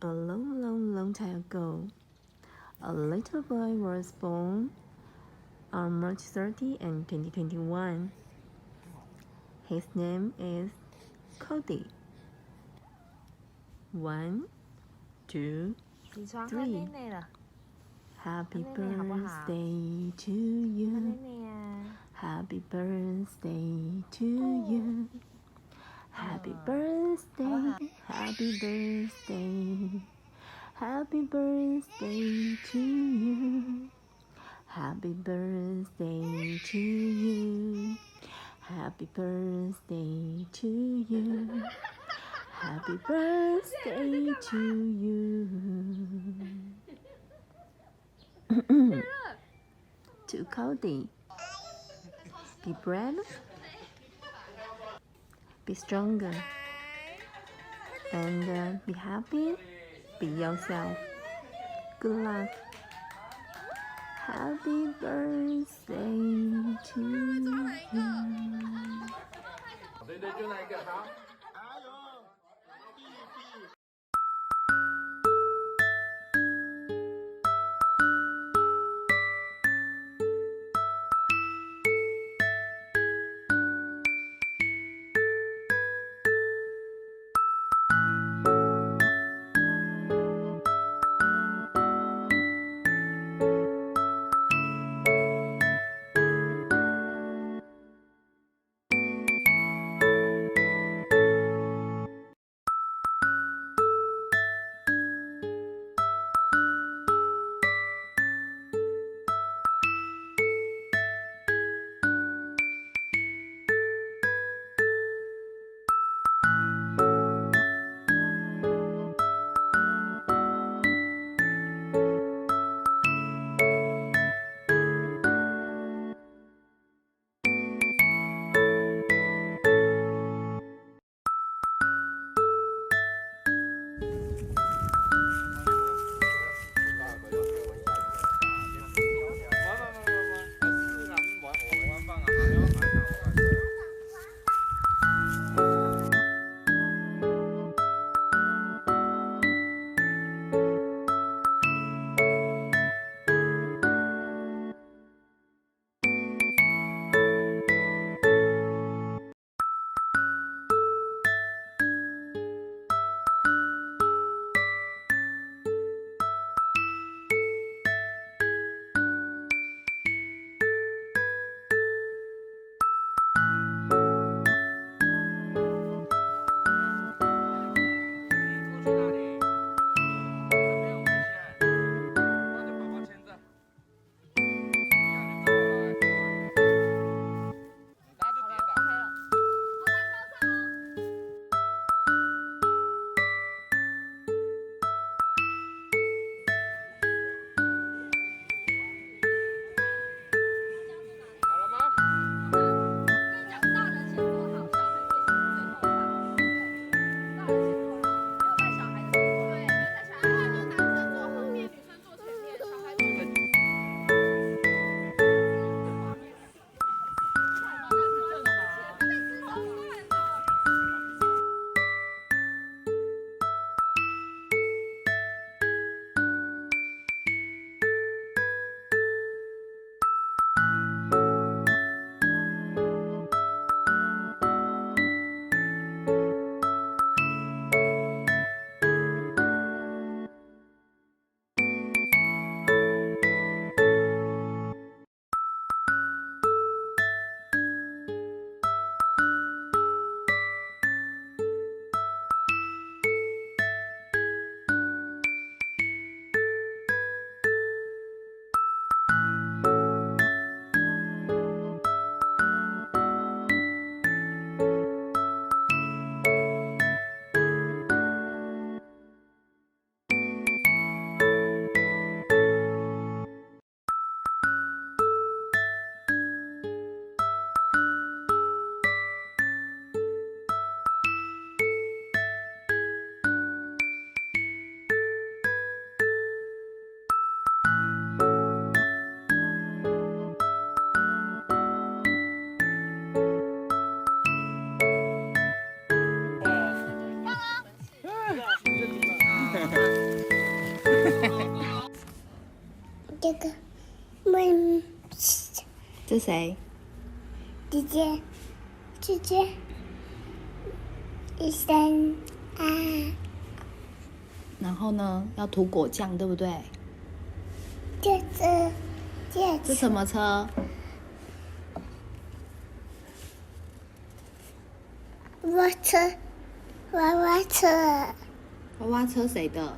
A long, long, long time ago, a little boy was born on March 30 and 2021. His name is Cody. 1, 2, 起床，喝 3. 奶奶了。 Happy 奶奶好不好？ birthday to 喝奶 you. 奶呀。 Happy birthday to you. Happy birthday, happy birthday. Happy birthday to you. Happy birthday to you. Happy birthday to you. Happy birthday to you. To Cody. Be brave. Be stronger. And be happy. Be yourself. Good luck. Happy birthday to you. 对对，就那个好。这谁？姐姐，医生啊。然后呢，要涂果酱，对不对？这什么车？娃娃车。娃娃车谁的？